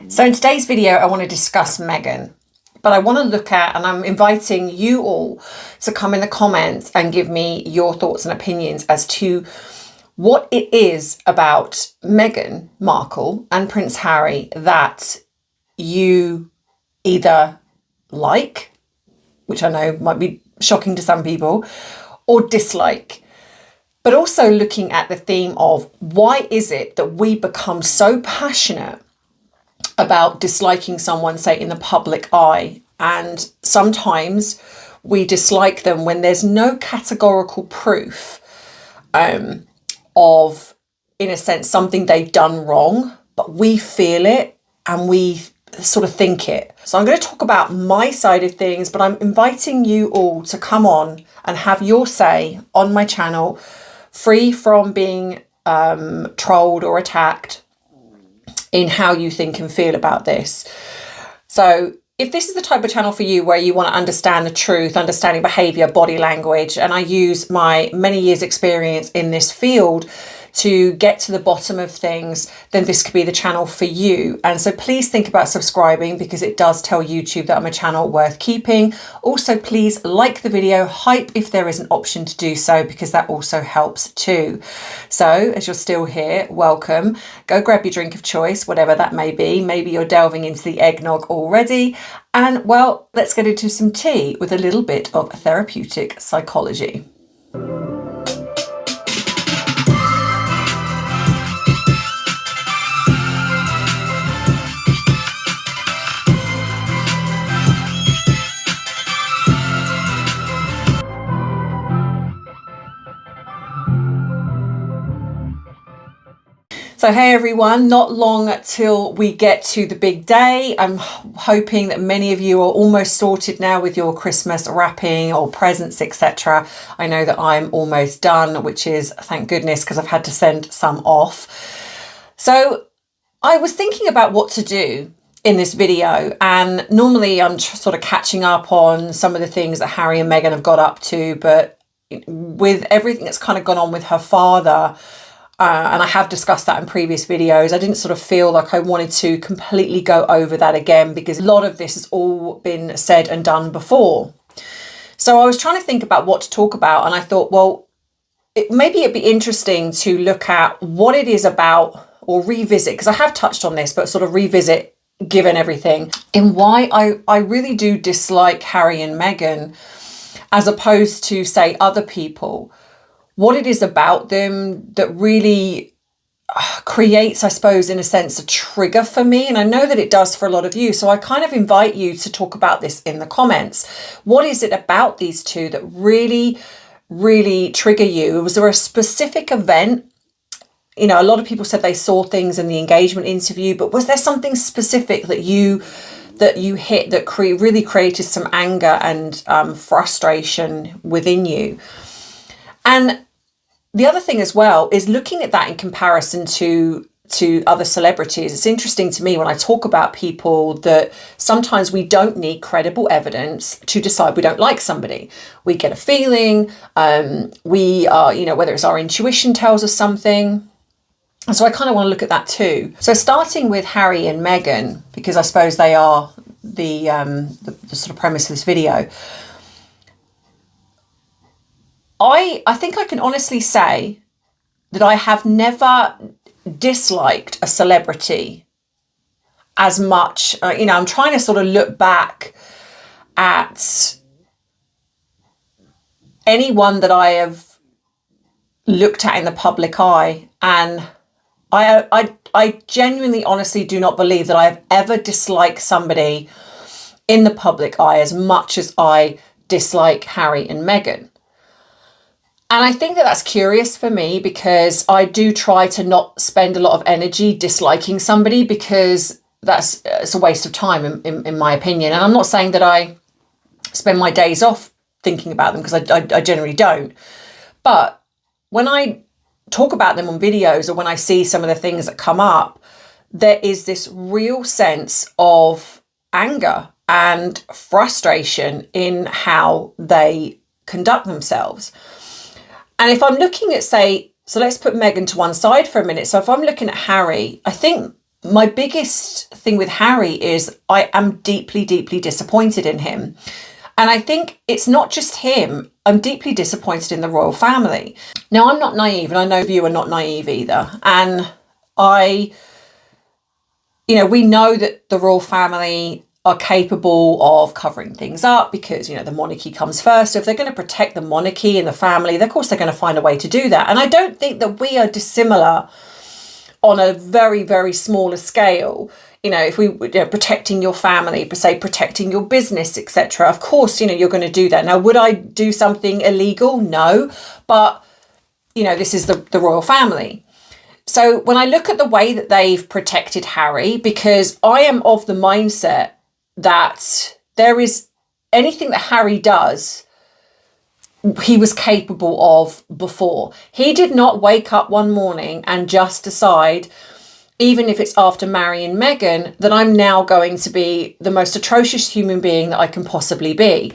So in today's video, I want to discuss Meghan, but I want to look at, and I'm inviting you all to come in the comments and give me your thoughts and opinions as to what it is about Meghan Markle and Prince Harry that you either like, which I know might be shocking to some people, or dislike. But also looking at the theme of why is it that we become so passionate about disliking someone, say, in the public eye, and sometimes we dislike them when there's no categorical proof of, in a sense, something they've done wrong, but we feel it and we sort of think it. So I'm going to talk about my side of things, but I'm inviting you all to come on and have your say on my channel, free from being trolled or attacked in how you think and feel about this. So if this is the type of channel for you where you want to understand the truth, understanding behavior, body language, and I use my many years experience in this field to get to the bottom of things, then this could be the channel for you. And so please think about subscribing, because it does tell YouTube that I'm a channel worth keeping. Also, please like the video, hype if there is an option to do so, because that also helps too. So as you're still here, welcome. Go grab your drink of choice, whatever that may be. Maybe you're delving into the eggnog already. And well, let's get into some tea with a little bit of therapeutic psychology. So hey everyone, not long till we get to the big day. I'm hoping that many of you are almost sorted now with your Christmas wrapping or presents, etc. I know that I'm almost done, which is thank goodness, because I've had to send some off. So I was thinking about what to do in this video, and normally I'm sort of catching up on some of the things that Harry and Meghan have got up to, but with everything that's kind of gone on with her father, and I have discussed that in previous videos, I didn't sort of feel like I wanted to completely go over that again, because a lot of this has all been said and done before. So I was trying to think about what to talk about, and I thought, well, maybe it'd be interesting to look at what it is about, or revisit, because I have touched on this, but sort of revisit, given everything, in why I really do dislike Harry and Meghan, as opposed to, say, other people. What it is about them that really creates, I suppose, in a sense, a trigger for me. And I know that it does for a lot of you. So I kind of invite you to talk about this in the comments. What is it about these two that really, really trigger you? Was there a specific event? You know, a lot of people said they saw things in the engagement interview, but was there something specific that you hit that really created some anger and frustration within you? And the other thing as well is looking at that in comparison to other celebrities. It's interesting to me when I talk about people that sometimes we don't need credible evidence to decide we don't like somebody. We get a feeling, we are, you know, whether it's our intuition tells us something. And so I kind of want to look at that too. So starting with Harry and Meghan, because I suppose they are the sort of premise of this video. I think I can honestly say that I have never disliked a celebrity as much. You know, I'm trying to sort of look back at anyone that I have looked at in the public eye, and I genuinely, honestly do not believe that I have ever disliked somebody in the public eye as much as I dislike Harry and Meghan. And I think that that's curious for me, because I do try to not spend a lot of energy disliking somebody, because it's a waste of time in my opinion. And I'm not saying that I spend my days off thinking about them, because I generally don't. But when I talk about them on videos, or when I see some of the things that come up, there is this real sense of anger and frustration in how they conduct themselves. And if I'm looking at, say, so let's put Meghan to one side for a minute. So if I'm looking at Harry, I think my biggest thing with Harry is I am deeply, deeply disappointed in him. And I think it's not just him. I'm deeply disappointed in the royal family. Now, I'm not naive, and I know you are not naive either. And we know that the royal family are capable of covering things up because, the monarchy comes first. So if they're going to protect the monarchy and the family, of course, they're going to find a way to do that. And I don't think that we are dissimilar on a very, very smaller scale. If we protecting your family, say protecting your business, etc. Of course, you're going to do that. Now, would I do something illegal? No, but this is the royal family. So when I look at the way that they've protected Harry, because I am of the mindset that there is anything that Harry does, he was capable of before. He did not wake up one morning and just decide, even if it's after marrying Meghan, that I'm now going to be the most atrocious human being that I can possibly be.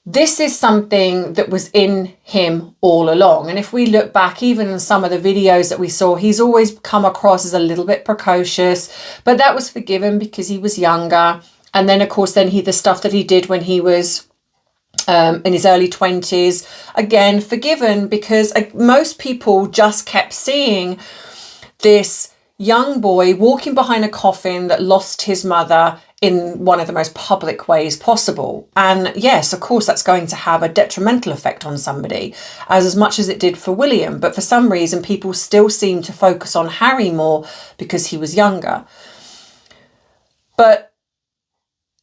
This is something that was in him all along. And if we look back, even in some of the videos that we saw, he's always come across as a little bit precocious, but that was forgiven because he was younger. And then, of course, the stuff that he did when he was in his early 20s, again, forgiven because most people just kept seeing this young boy walking behind a coffin that lost his mother in one of the most public ways possible. And yes, of course, that's going to have a detrimental effect on somebody, as much as it did for William. But for some reason, people still seem to focus on Harry more because he was younger. But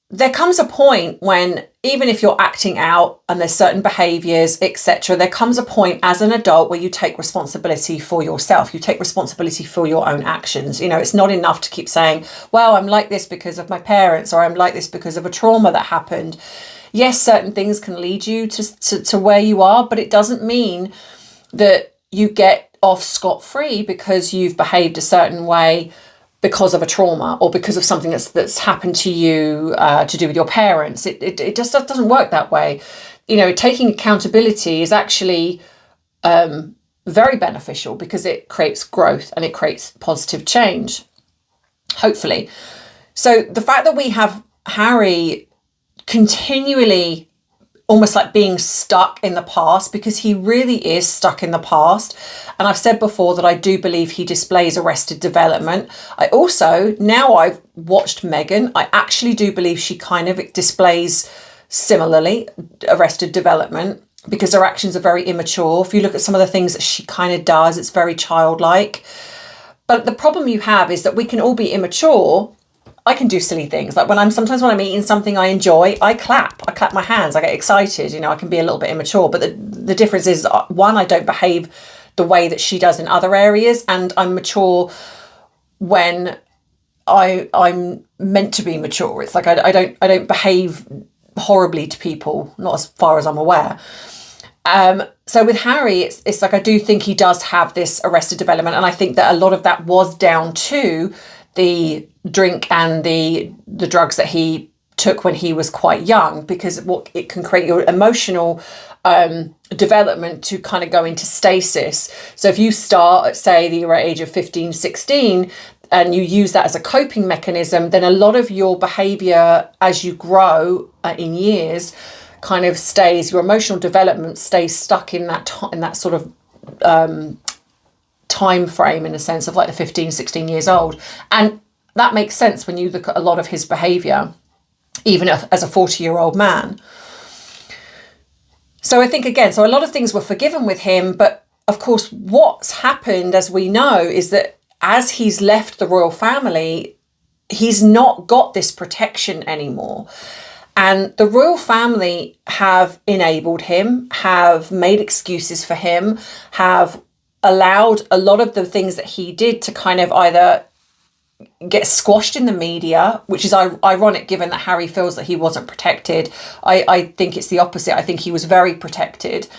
there comes a point when, even if you're acting out and there's certain behaviours, etc., there comes a point as an adult where you take responsibility for yourself. You take responsibility for your own actions. It's not enough to keep saying, well, I'm like this because of my parents, or I'm like this because of a trauma that happened. Yes, certain things can lead you to where you are, but it doesn't mean that you get off scot-free because you've behaved a certain way because of a trauma or because of something that's happened to you to do with your parents. It just doesn't work that way. Taking accountability is actually very beneficial because it creates growth and it creates positive change, hopefully. So the fact that we have Harry continually almost like being stuck in the past, because he really is stuck in the past. And I've said before that I do believe he displays arrested development. Now I've watched Meghan, I actually do believe she kind of displays similarly arrested development because her actions are very immature. If you look at some of the things that she kind of does, it's very childlike. But the problem you have is that we can all be immature. I can do silly things. Like when I'm eating something I enjoy, I clap my hands, I get excited, I can be a little bit immature. But the difference is, one, I don't behave the way that she does in other areas. And I'm mature when I'm meant to be mature. It's like, I don't behave horribly to people, not as far as I'm aware. So with Harry, it's like, I do think he does have this arrested development. And I think that a lot of that was down to the drink and the drugs that he took when he was quite young, because what it can create your emotional development to kind of go into stasis. So if you start at, say, the age of 15, 16, and you use that as a coping mechanism, then a lot of your behavior as you grow in years kind of stays, your emotional development stays stuck in that sort of time frame, in a sense of like the 15, 16 years old. And that makes sense when you look at a lot of his behavior, even as a 40-year-old man. So I think, again, so a lot of things were forgiven with him. But of course, what's happened, as we know, is that as he's left the royal family, he's not got this protection anymore. And the royal family have enabled him, have made excuses for him, have allowed a lot of the things that he did to kind of either get squashed in the media, which is ironic given that Harry feels that he wasn't protected. I think it's the opposite. I think he was very protected.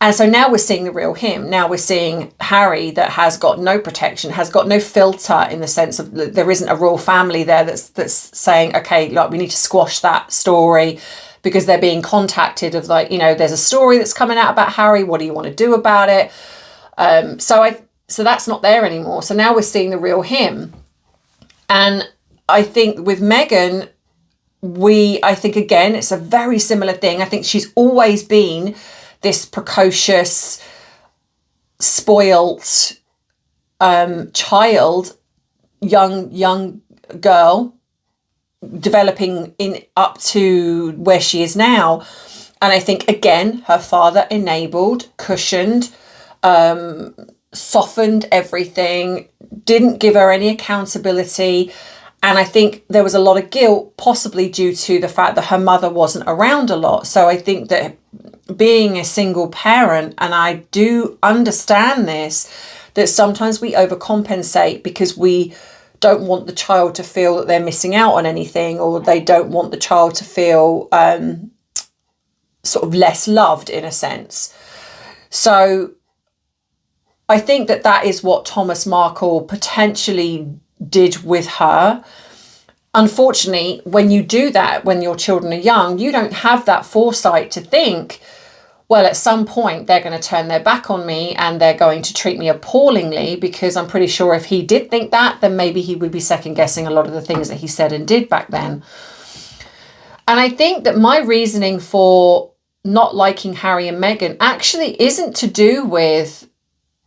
And so now we're seeing the real him. Now we're seeing Harry that has got no protection, has got no filter, in the sense of there isn't a royal family there that's saying, okay, like, we need to squash that story because they're being contacted of like, there's a story that's coming out about Harry. What do you want to do about it? So that's not there anymore. So now we're seeing the real him. And I think with Meghan, I think again, it's a very similar thing. I think she's always been this precocious, spoilt child, young girl, developing in up to where she is now. And I think again, her father enabled, cushioned, softened everything, didn't give her any accountability. And I think there was a lot of guilt, possibly due to the fact that her mother wasn't around a lot. So I think that being a single parent, and I do understand this, that sometimes we overcompensate because we don't want the child to feel that they're missing out on anything, or they don't want the child to feel sort of less loved in a sense. So I think that that is what Thomas Markle potentially did with her. Unfortunately, when you do that, when your children are young, you don't have that foresight to think, well, at some point they're going to turn their back on me and they're going to treat me appallingly, because I'm pretty sure if he did think that, then maybe he would be second guessing a lot of the things that he said and did back then. And I think that my reasoning for not liking Harry and Meghan actually isn't to do with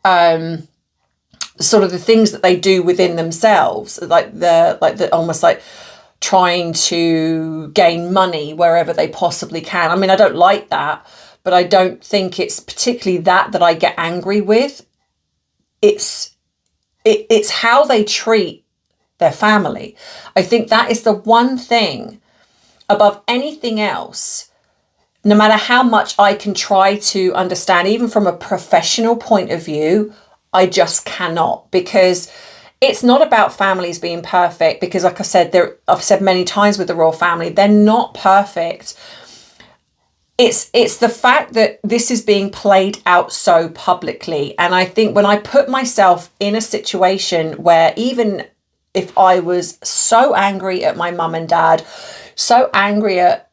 sort of the things that they do within themselves, like the almost like trying to gain money wherever they possibly can. I mean, I don't like that, but I don't think it's particularly that I get angry with. It's how they treat their family. I think that is the one thing above anything else. No matter how much I can try to understand, even from a professional point of view, I just cannot, because it's not about families being perfect, because like I said, I've said many times with the royal family, they're not perfect. It's the fact that this is being played out so publicly. And I think when I put myself in a situation where, even if I was so angry at my mum and dad, so angry at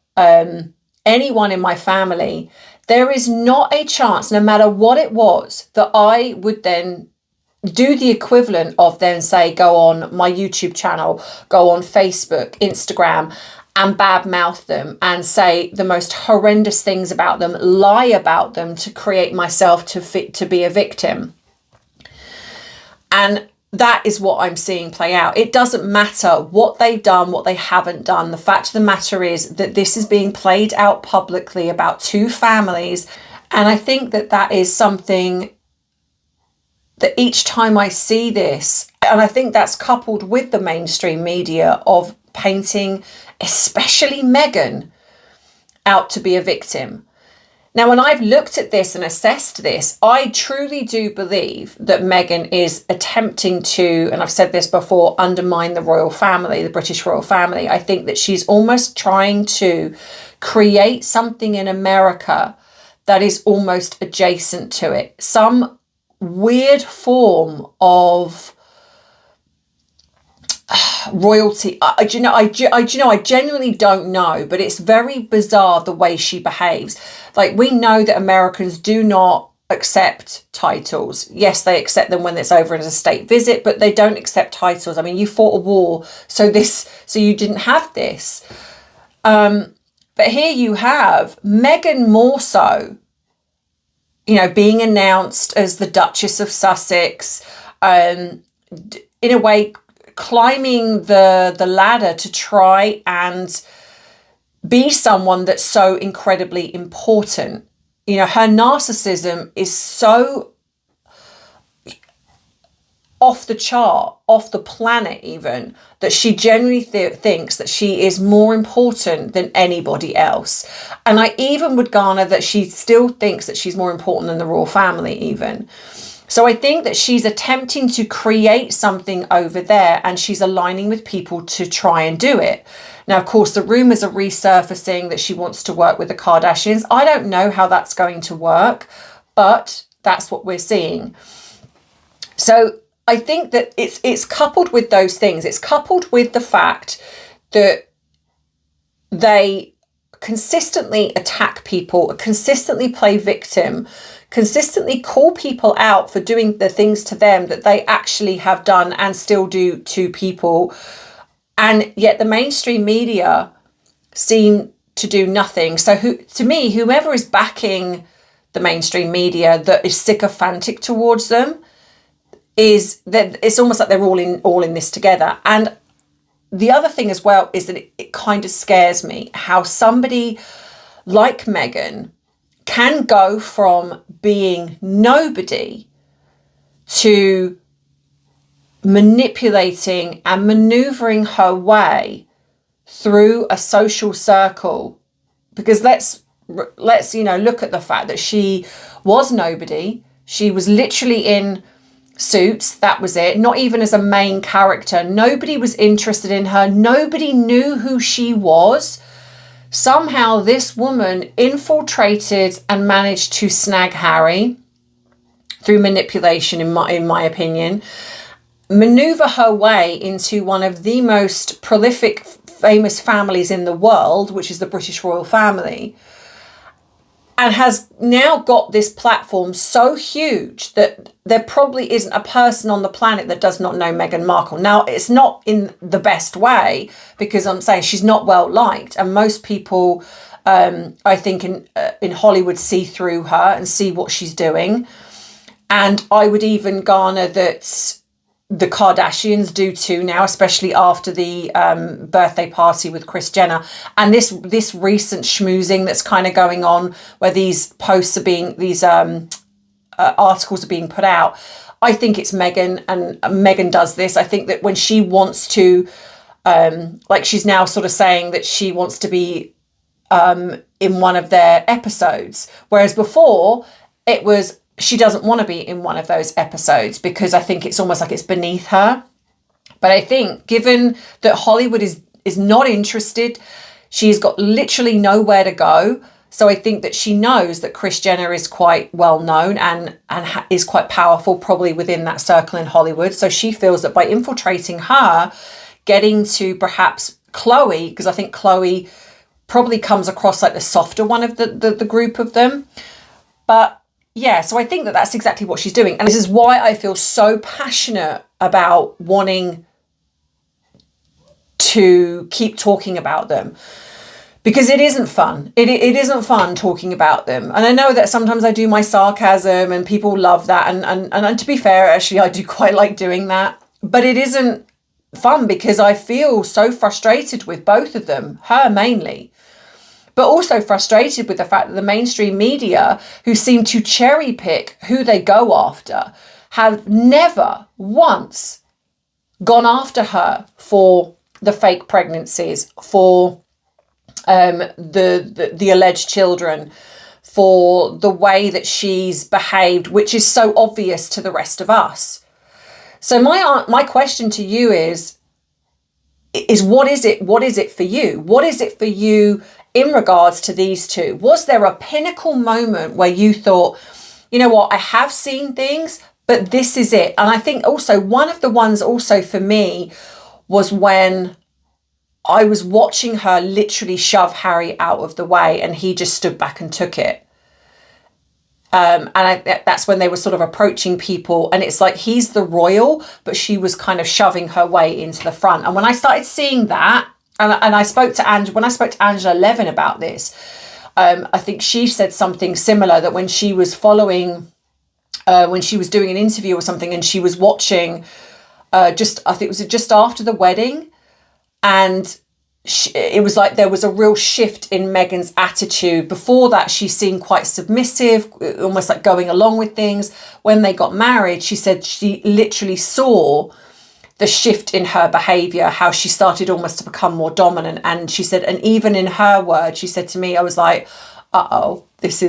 anyone in my family, there is not a chance, no matter what it was, that I would then do the equivalent of then say, go on my YouTube channel, go on Facebook, Instagram, and badmouth them and say the most horrendous things about them, lie about them to create myself to be a victim. And that is what I'm seeing play out. It doesn't matter what they've done, what they haven't done. The fact of the matter is that this is being played out publicly about two families. And I think that that is something that each time I see this, and I think that's coupled with the mainstream media of painting, especially Meghan, out to be a victim. Now, when I've looked at this and assessed this, I truly do believe that Meghan is attempting to, and I've said this before, undermine the royal family, the British royal family. I think that she's almost trying to create something in America that is almost adjacent to it. Some weird form of royalty. I genuinely don't know, but it's very bizarre the way she behaves. Like, we know that Americans do not accept titles. Yes, they accept them when it's over as a state visit, but they don't accept titles. I mean, you fought a war, so you didn't have this. But here you have Meghan more so, being announced as the Duchess of Sussex, in a way, climbing the ladder to try and be someone that's so incredibly important. Her narcissism is so off the chart, off the planet even, that she genuinely thinks that she is more important than anybody else. And I even would garner that she still thinks that she's more important than the royal family even. So I think that she's attempting to create something over there, and she's aligning with people to try and do it. Now, of course, the rumours are resurfacing that she wants to work with the Kardashians. I don't know how that's going to work, but that's what we're seeing. So I think that it's coupled with those things. It's coupled with the fact that they consistently attack people, consistently play victim, consistently call people out for doing the things to them that they actually have done and still do to people. And yet the mainstream media seem to do nothing. So to me, whoever is backing the mainstream media that is sycophantic towards them, is that it's almost like they're all in this together. And the other thing as well is that it kind of scares me how somebody like Meghan can go from being nobody to manipulating and maneuvering her way through a social circle. Because let's look at the fact that she was nobody. She was literally in Suits, that was it, not even as a main character. Nobody was interested in her. Nobody knew who she was. Somehow this woman infiltrated and managed to snag Harry through manipulation, in my opinion, maneuver her way into one of the most prolific, famous families in the world, which is the British royal family, and has now got this platform so huge that there probably isn't a person on the planet that does not know Meghan Markle. Now, it's not in the best way, because I'm saying she's not well liked, and most people, I think, in Hollywood see through her and see what she's doing. And I would even garner that the Kardashians do too now, especially after the birthday party with Kris Jenner, and this recent schmoozing that's kind of going on, where these posts are being, these articles are being put out. I think it's Meghan, and Meghan does this. I think that when she wants to, like she's now sort of saying that she wants to be in one of their episodes, whereas before it was, she doesn't want to be in one of those episodes, because I think it's almost like it's beneath her. But I think given that Hollywood is not interested, she's got literally nowhere to go. So I think that she knows that Kris Jenner is quite well known and is quite powerful, probably within that circle in Hollywood. So she feels that by infiltrating her, getting to perhaps Chloe, because I think Chloe probably comes across like the softer one of the group of them. But yeah, so I think that that's exactly what she's doing. And this is why I feel so passionate about wanting to keep talking about them, because it isn't fun. It isn't fun talking about them. And I know that sometimes I do my sarcasm and people love that. And to be fair, actually, I do quite like doing that. But it isn't fun, because I feel so frustrated with both of them, her mainly, but also frustrated with the fact that the mainstream media, who seem to cherry pick who they go after, have never once gone after her for the fake pregnancies, for the alleged children, for the way that she's behaved, which is so obvious to the rest of us. So my question to you is what is it? What is it for you? What is it for you in regards to these two? Was there a pinnacle moment where you thought, you know what, I have seen things, but this is it? And I think also one of the ones also for me was when I was watching her literally shove Harry out of the way and he just stood back and took it. That's when they were sort of approaching people, and it's like he's the royal, but she was kind of shoving her way into the front. And when I started seeing that, and I spoke to Angela Levin about this, I think she said something similar, that when she was following, when she was doing an interview or something, and she was watching, I think it was just after the wedding, and it was like there was a real shift in Meghan's attitude. Before that, she seemed quite submissive, almost like going along with things. When they got married, she said she literally saw the shift in her behavior, how she started almost to become more dominant. And she said, and even in her words, she said to me, I was like, uh-oh, this,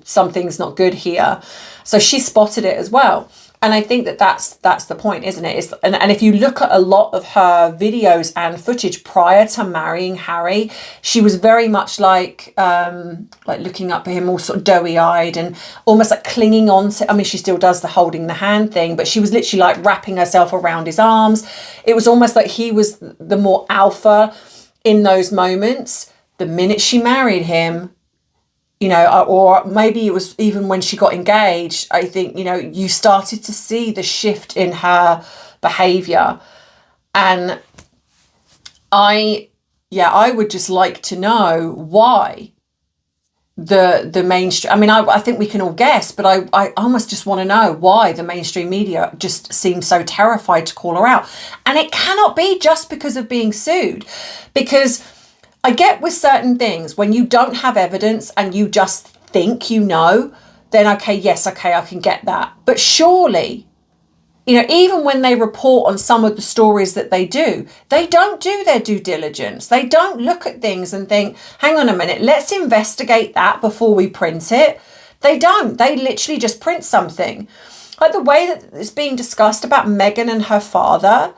something's not good here. So she spotted it as well. And I think that's the point, isn't it? And if you look at a lot of her videos and footage prior to marrying Harry, she was very much like looking up at him, all sort of doughy-eyed and almost like clinging on to, I mean, she still does the holding the hand thing, but she was literally like wrapping herself around his arms. It was almost like he was the more alpha in those moments. the minute she married him, you know, or maybe it was even when she got engaged, I think, you know, you started to see the shift in her behavior. And I would just like to know why the mainstream, I mean, I think we can all guess, but I almost just want to know why the mainstream media just seems so terrified to call her out. And it cannot be just because of being sued, because I get with certain things, when you don't have evidence and you just think you know, then okay, yes, okay, I can get that. But surely, you know, even when they report on some of the stories that they don't do their due diligence. They don't look at things and think, hang on a minute, let's investigate that before we print it. They don't. They literally just print something. Like the way that it's being discussed about Meghan and her father,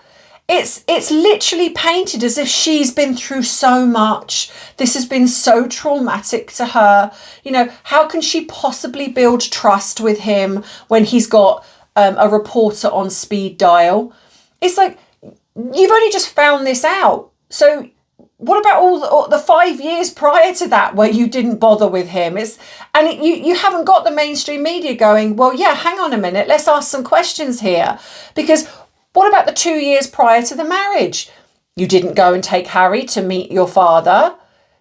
it's literally painted as if she's been through so much. This has been so traumatic to her. You know, how can she possibly build trust with him when he's got a reporter on speed dial? It's like, you've only just found this out. So what about all the 5 years prior to that where you didn't bother with him? You haven't got the mainstream media going, well, yeah, hang on a minute, let's ask some questions here. Because what about the 2 years prior to the marriage? You didn't go and take Harry to meet your father.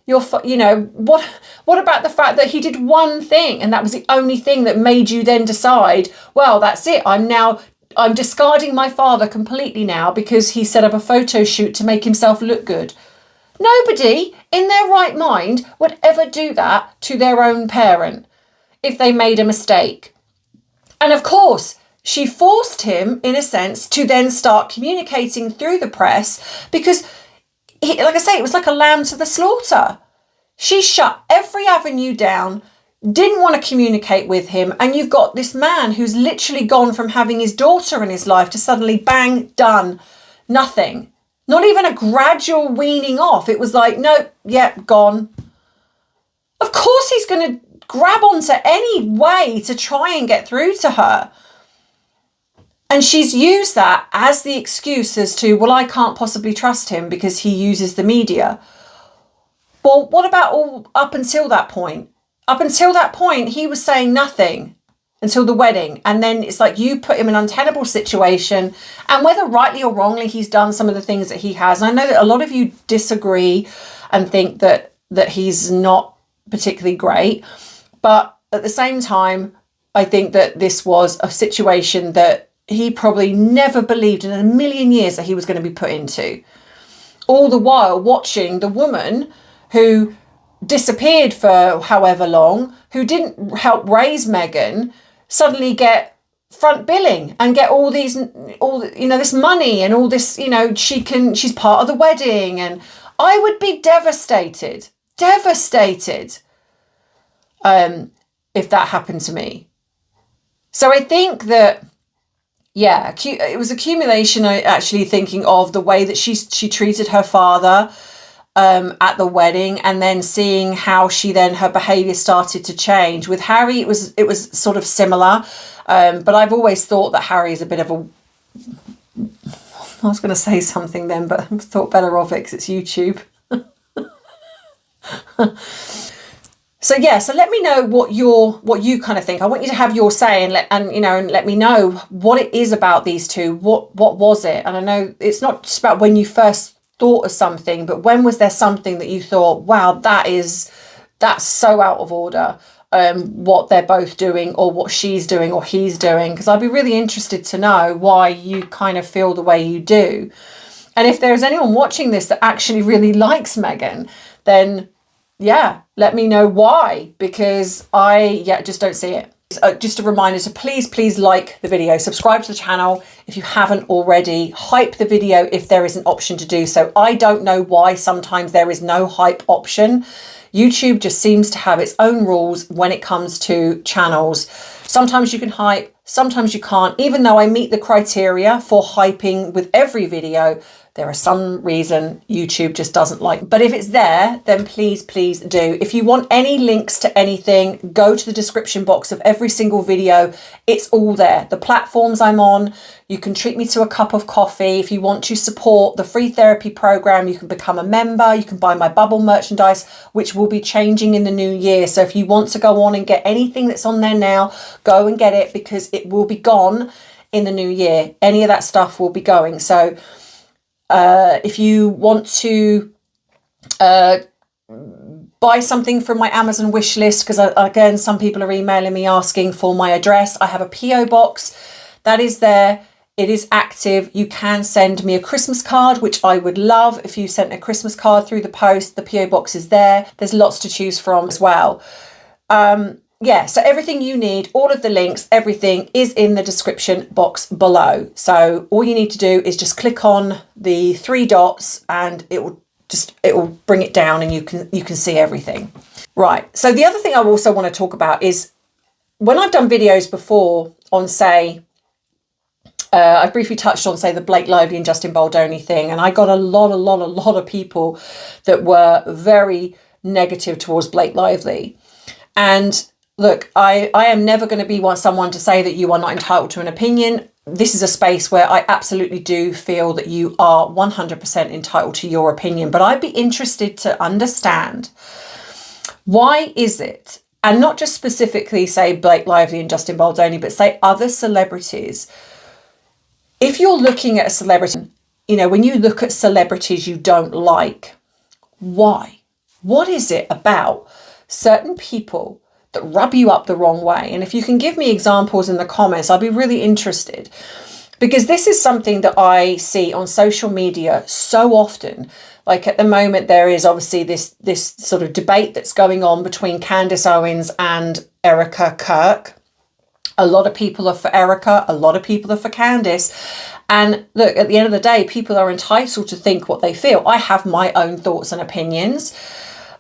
You know, what about the fact that he did one thing and that was the only thing that made you then decide, well, that's it, I'm discarding my father completely now because he set up a photo shoot to make himself look good? Nobody in their right mind would ever do that to their own parent if they made a mistake. And of course, she forced him, in a sense, to then start communicating through the press because, like I say, it was like a lamb to the slaughter. She shut every avenue down, didn't want to communicate with him, and you've got this man who's literally gone from having his daughter in his life to suddenly, bang, done, nothing. Not even a gradual weaning off. It was like, nope, yep, gone. Of course he's going to grab onto any way to try and get through to her. And she's used that as the excuse as to, well, I can't possibly trust him because he uses the media. Well, what about all up until that point? Up until that point, he was saying nothing until the wedding. And then it's like you put him in an untenable situation. And whether rightly or wrongly he's done some of the things that he has. And I know that a lot of you disagree and think that he's not particularly great. But at the same time, I think that this was a situation that he probably never believed in a million years that he was going to be put into. All the while watching the woman who disappeared for however long, who didn't help raise Meghan, suddenly get front billing and get all this money and all this, you know, she's part of the wedding. And I would be devastated if that happened to me. So I think that, yeah, it was accumulation. I actually thinking of the way that she treated her father at the wedding, and then seeing how her behaviour started to change. With Harry, it was sort of similar, but I've always thought that Harry is a bit of a. I was going to say something then, but I thought better of it because it's YouTube. So yeah, so let me know what you kind of think. I want you to have your say and let me know what it is about these two. What was it? And I know it's not just about when you first thought of something, but when was there something that you thought, wow, that's so out of order, what they're both doing, or what she's doing or he's doing, because I'd be really interested to know why you kind of feel the way you do. And if there's anyone watching this that actually really likes Meghan, then yeah, let me know why, because I just don't see it. Just a reminder to please like the video, subscribe to the channel if you haven't already, hype the video if there is an option to do so. I don't know why sometimes there is no hype option. YouTube just seems to have its own rules when it comes to channels. Sometimes you can hype, sometimes you can't. Even though I meet the criteria for hyping with every video, There is some reason YouTube just doesn't like. But if it's there, then please, please do. If you want any links to anything, go to the description box of every single video. It's all there. The platforms I'm on, you can treat me to a cup of coffee. If you want to support the free therapy program, you can become a member. You can buy my bubble merchandise, which will be changing in the new year. So if you want to go on and get anything that's on there now, go and get it, because it will be gone in the new year. Any of that stuff will be going. So if you want to buy something from my Amazon wish list, because again, some people are emailing me asking for my address. I have a PO box that is there. It is active. You can send me a Christmas card, which I would love if you sent a Christmas card through the post. The PO box is there. There's lots to choose from as well. Yeah, so everything you need, all of the links, everything is in the description box below. So all you need to do is just click on the 3 dots and it will bring it down, and you can see everything. Right. So the other thing I also want to talk about is when I've done videos before on, say, I briefly touched on, say, the Blake Lively and Justin Baldoni thing, and I got a lot of people that were very negative towards Blake Lively. And look, I am never going to be someone to say that you are not entitled to an opinion. This is a space where I absolutely do feel that you are 100% entitled to your opinion. But I'd be interested to understand, why is it, and not just specifically, say, Blake Lively and Justin Baldoni, but say other celebrities. If you're looking at a celebrity, you know, when you look at celebrities you don't like, why? What is it about certain people that rub you up the wrong way? And if you can give me examples in the comments, I'll be really interested, because this is something that I see on social media so often. Like at the moment, there is obviously this sort of debate that's going on between Candace Owens and Erica Kirk. A lot of people are for Erica, a lot of people are for Candace. And look, at the end of the day, people are entitled to think what they feel. I have my own thoughts and opinions.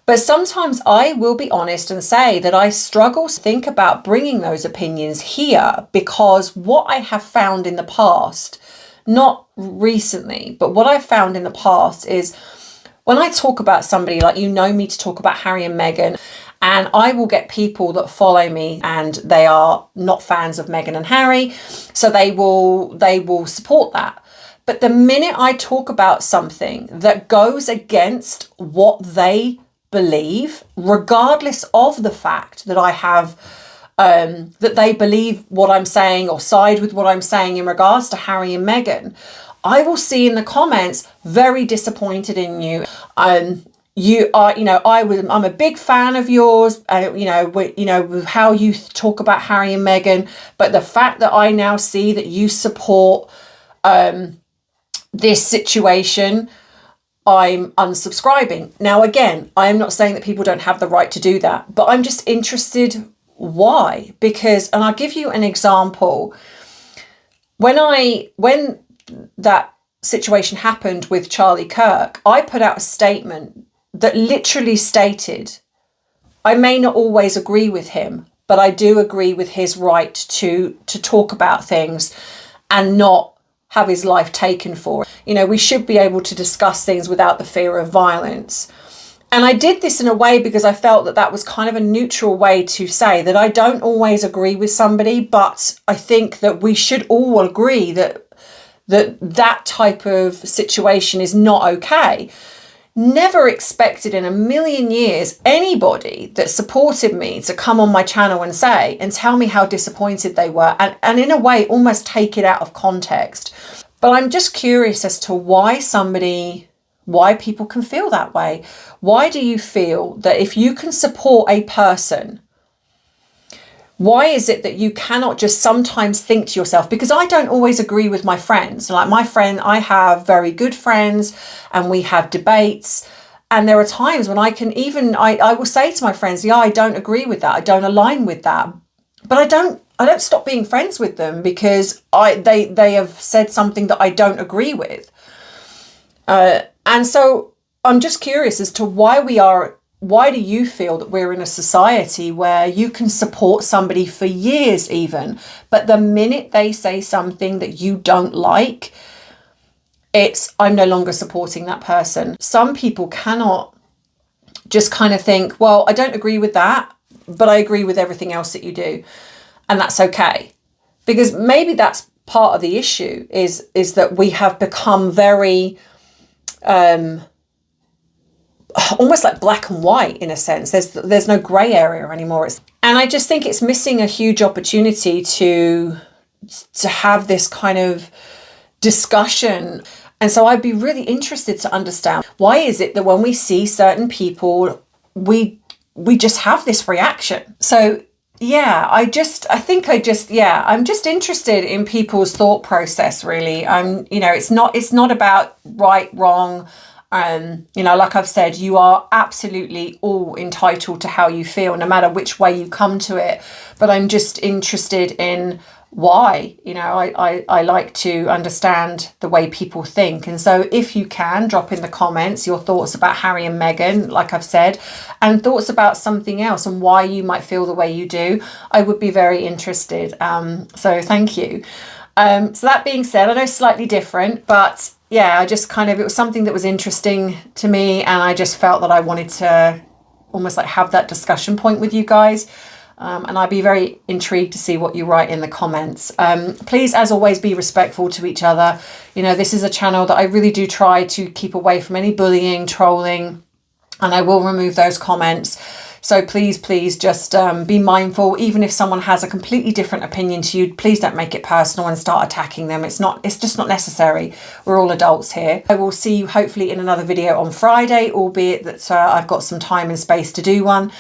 But sometimes I will be honest and say that I struggle to think about bringing those opinions here, because what I have found in the past, not recently, but what I've found in the past is when I talk about somebody, like, you know me to talk about Harry and Meghan, and I will get people that follow me and they are not fans of Meghan and Harry, so they will support that. But the minute I talk about something that goes against what they believe, regardless of the fact that I have that they believe what I'm saying or side with what I'm saying in regards to Harry and Meghan, I will see in the comments, very disappointed in you. You are, you know, I'm a big fan of yours, with how you talk about Harry and Meghan, but the fact that I now see that you support this situation, I'm unsubscribing. Now, again, I am not saying that people don't have the right to do that, but I'm just interested why. Because, and I'll give you an example. When that situation happened with Charlie Kirk, I put out a statement that literally stated, I may not always agree with him, but I do agree with his right to talk about things and not have his life taken for it. You know, we should be able to discuss things without the fear of violence. And I did this in a way because I felt that that was kind of a neutral way to say that I don't always agree with somebody, but I think that we should all agree that that type of situation is not okay. Never expected in a million years anybody that supported me to come on my channel and say and tell me how disappointed they were, and in a way almost take it out of context. But I'm just curious as to why people can feel that way. Why do you feel that if you can support a person, why is it that you cannot just sometimes think to yourself, because I don't always agree with my friends. Like I have very good friends and we have debates. And there are times when I will say to my friends, yeah, I don't agree with that. I don't align with that. But I don't stop being friends with them because they have said something that I don't agree with. And so I'm just curious as to why do you feel that we're in a society where you can support somebody for years even, but the minute they say something that you don't like, it's I'm no longer supporting that person. Some people cannot just kind of think, well, I don't agree with that, but I agree with everything else that you do. And that's okay. Because maybe that's part of the issue is that we have become very almost like black and white in a sense. There's no grey area anymore. And I just think it's missing a huge opportunity to have this kind of discussion. And so I'd be really interested to understand, why is it that when we see certain people, we just have this reaction? So yeah, I'm just interested in people's thought process, really. It's not about right, wrong. Like I've said, you are absolutely all entitled to how you feel, no matter which way you come to it. But I'm just interested in why. I like to understand the way people think. And so if you can, drop in the comments your thoughts about Harry and Meghan, like I've said, and thoughts about something else and why you might feel the way you do. I would be very interested. So thank you. So that being said, I know slightly different, but yeah, it was something that was interesting to me, and I just felt that I wanted to almost like have that discussion point with you guys. And I'd be very intrigued to see what you write in the comments. Please, as always, be respectful to each other. This is a channel that I really do try to keep away from any bullying, trolling, and I will remove those comments. So please just be mindful. Even if someone has a completely different opinion to you, please don't make it personal and start attacking them. It's just not necessary. We're all adults here. I will see you hopefully in another video on Friday, albeit that I've got some time and space to do one.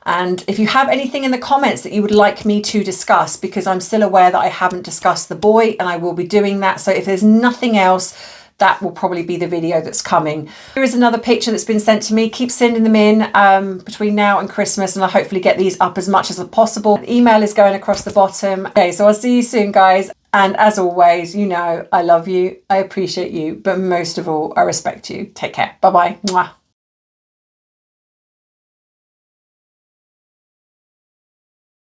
And if you have anything in the comments that you would like me to discuss, because I'm still aware that I haven't discussed the boy, and I will be doing that. So if there's nothing else, that will probably be the video that's coming. Here is another picture that's been sent to me. Keep sending them in between now and Christmas, and I'll hopefully get these up as much as possible. The email is going across the bottom. Okay, so I'll see you soon, guys. And as always, I love you, I appreciate you, but most of all, I respect you. Take care. Bye-bye. Mwah.